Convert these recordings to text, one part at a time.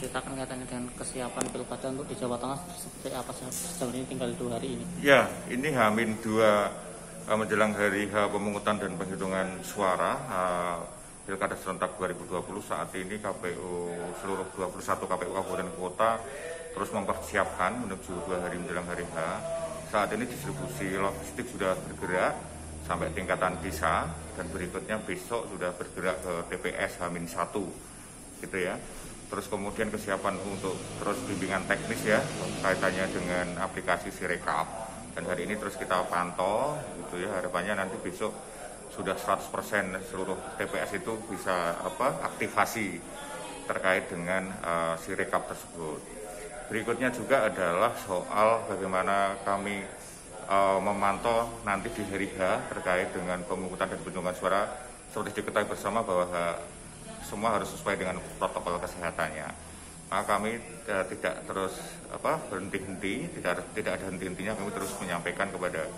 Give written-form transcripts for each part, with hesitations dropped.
ceritakan katanya dengan kesiapan pilkada untuk di Jawa Tengah seperti apa sejauh ini tinggal 2 hari ini? Ya, ini H-2 menjelang hari H pemungutan dan penghitungan suara Pilkada serentak 2020. Saat ini KPU seluruh 21 KPU kabupaten kota terus mempersiapkan menuju 2 hari menjelang hari H. Saat ini distribusi logistik sudah bergerak sampai tingkatan desa dan berikutnya besok sudah bergerak ke TPS H-1 gitu ya. Terus kemudian kesiapan untuk terus bimbingan teknis ya kaitannya dengan aplikasi Sirekap, dan hari ini terus kita pantau gitu ya, harapannya nanti besok sudah 100% seluruh TPS itu bisa aktivasi terkait dengan Sirekap tersebut. Berikutnya juga adalah soal bagaimana kami memantau nanti di hari H terkait dengan pemungutan dan penghitungan suara. Seperti diketahui bersama bahwa semua harus sesuai dengan protokol kesehatannya. Maka kami tidak terus berhenti-henti, tidak ada henti-hentinya. Kami terus menyampaikan kepada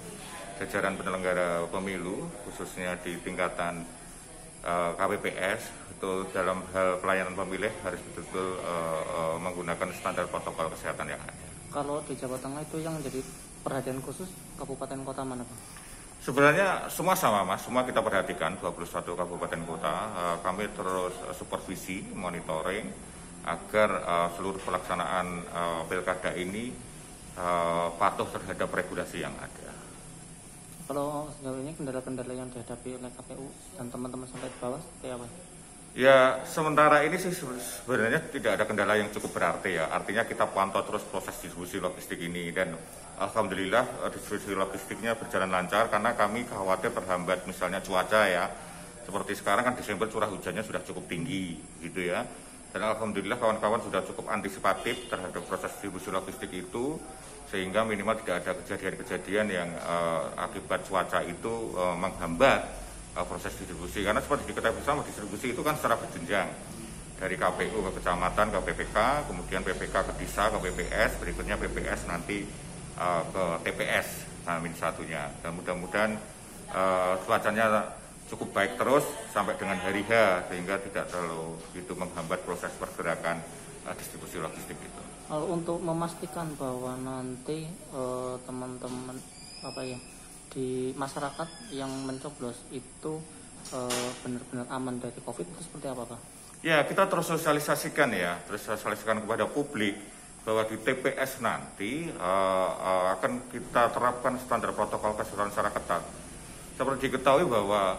jajaran penyelenggara pemilu, khususnya di tingkatan KPPS, betul dalam hal pelayanan pemilih harus betul-betul menggunakan standar protokol kesehatan yang ada. Kalau di Jawa Tengah itu yang menjadi perhatian khusus kabupaten kota mana, Pak? Sebenarnya semua sama Mas, semua kita perhatikan 21 kabupaten kota. Kami terus supervisi, monitoring agar seluruh pelaksanaan pilkada ini patuh terhadap regulasi yang ada. Kalau sejauh ini kendala-kendala yang dihadapi oleh KPU dan teman-teman sampai ke bawah seperti apa? Ya, sementara ini sih sebenarnya tidak ada kendala yang cukup berarti ya. Artinya kita pantau terus proses distribusi logistik ini dan alhamdulillah distribusi logistiknya berjalan lancar karena kami khawatir terhambat misalnya cuaca ya. Seperti sekarang kan Desember curah hujannya sudah cukup tinggi gitu ya. Dan alhamdulillah kawan-kawan sudah cukup antisipatif terhadap proses distribusi logistik itu sehingga minimal tidak ada kejadian-kejadian yang akibat cuaca itu menghambat proses distribusi, karena seperti diketahui bersama distribusi itu kan secara berjenjang dari KPU ke kecamatan ke PPK, kemudian PPK ke desa ke PPS, berikutnya PPS nanti ke TPS H-1-nya. Dan mudah-mudahan cuacanya cukup baik terus sampai dengan hari H sehingga tidak terlalu itu menghambat proses pergerakan distribusi logistik itu. Untuk memastikan bahwa nanti teman-teman di masyarakat yang mencoblos itu benar-benar aman dari COVID itu seperti apa, Pak? Ya, kita terus sosialisasikan kepada publik bahwa di TPS nanti akan kita terapkan standar protokol kesehatan secara ketat. Seperti diketahui bahwa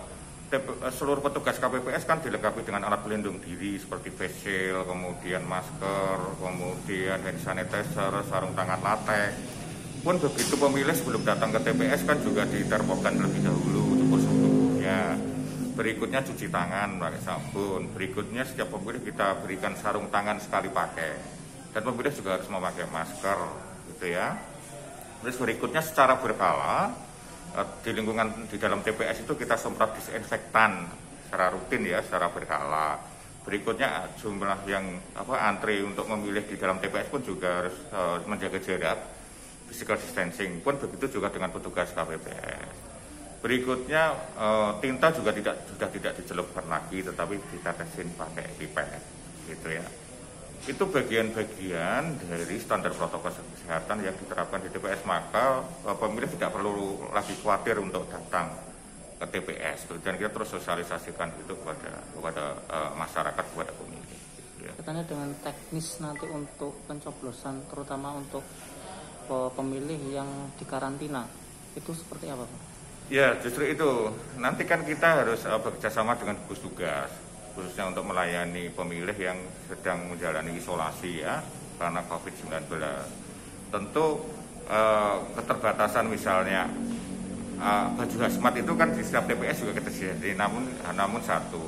seluruh petugas KPPS kan dilengkapi dengan alat pelindung diri seperti face shield, kemudian masker, kemudian hand sanitizer, sarung tangan latex. Pun begitu pemilih sebelum datang ke TPS kan juga ditermokkan terlebih dahulu untuk suhu tubuhnya. Berikutnya cuci tangan pakai sabun. Berikutnya setiap pemilih kita berikan sarung tangan sekali pakai. Dan pemilih juga harus memakai masker, gitu ya. Terus berikutnya secara berkala di lingkungan di dalam TPS itu kita semprot disinfektan secara rutin ya, secara berkala. Berikutnya jumlah yang antri untuk memilih di dalam TPS pun juga harus menjaga jarak. Physical distancing pun begitu juga dengan petugas KPPS. Berikutnya tinta juga sudah tidak dicelupkan lagi, tetapi ditetesin pakai pipet, gitu ya. Itu bagian-bagian dari standar protokol kesehatan yang diterapkan di TPS, maka pemilih tidak perlu lagi khawatir untuk datang ke TPS. Dan kita terus sosialisasikan itu kepada masyarakat, kepada pemilih. Gitu ya. Katanya dengan teknis nanti untuk pencoblosan, terutama untuk pemilih yang dikarantina, itu seperti apa, Pak? Ya, justru itu. Nanti kan kita harus bekerjasama dengan gugus tugas, khususnya untuk melayani pemilih yang sedang menjalani isolasi ya, karena COVID-19. Tentu keterbatasan misalnya baju hazmat itu kan di setiap TPS juga kita sediakan, namun satu.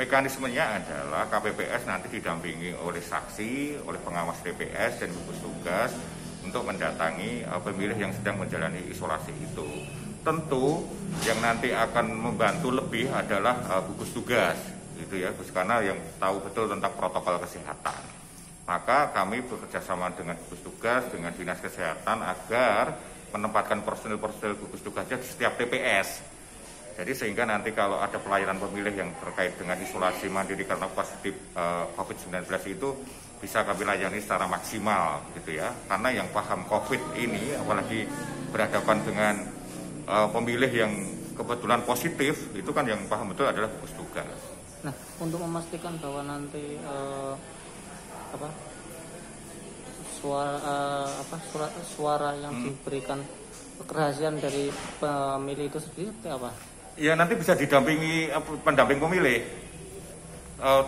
Mekanismenya adalah KPPS nanti didampingi oleh saksi, oleh pengawas TPS dan gugus tugas untuk mendatangi pemilih yang sedang menjalani isolasi itu. Tentu yang nanti akan membantu lebih adalah gugus tugas, gitu ya, karena yang tahu betul tentang protokol kesehatan. Maka kami bekerjasama dengan gugus tugas, dengan dinas kesehatan agar menempatkan personil gugus tugasnya di setiap TPS, Jadi sehingga nanti kalau ada pelayanan pemilih yang terkait dengan isolasi mandiri karena positif COVID-19 itu bisa kami layani secara maksimal gitu ya. Karena yang paham COVID ini apalagi berhadapan dengan pemilih yang kebetulan positif itu kan yang paham betul adalah gugus tugas. Nah, untuk memastikan bahwa nanti suara yang diberikan kerahasiaan dari pemilih itu sendiri seperti apa? Ya nanti bisa didampingi pendamping pemilih,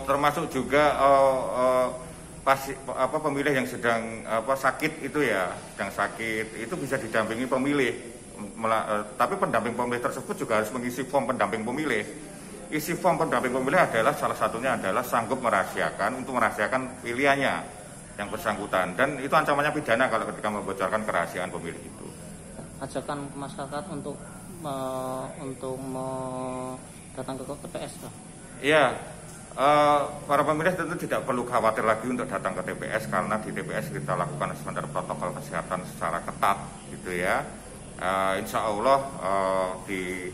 termasuk juga pemilih yang sedang sakit itu ya, sedang sakit itu bisa didampingi pemilih. Tapi pendamping pemilih tersebut juga harus mengisi form pendamping pemilih. Isi form pendamping pemilih adalah salah satunya adalah sanggup merahasiakan pilihannya yang bersangkutan, dan itu ancamannya pidana kalau ketika membocorkan kerahasiaan pemilih itu. Ajakan ke masyarakat untuk datang ke TPS, Pak. Iya, para pemilih tentu tidak perlu khawatir lagi untuk datang ke TPS karena di TPS kita lakukan standar protokol kesehatan secara ketat, gitu ya. Insya Allah di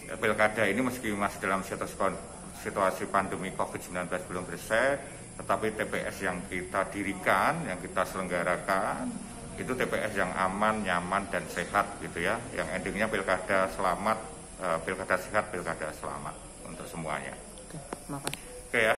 pilkada ini meski masih dalam situasi pandemi COVID-19 belum selesai, tetapi TPS yang kita dirikan, yang kita selenggarakan itu TPS yang aman, nyaman, dan sehat gitu ya. Yang endingnya pilkada selamat, pilkada sehat, pilkada selamat untuk semuanya. Oke, makasih. Oke ya.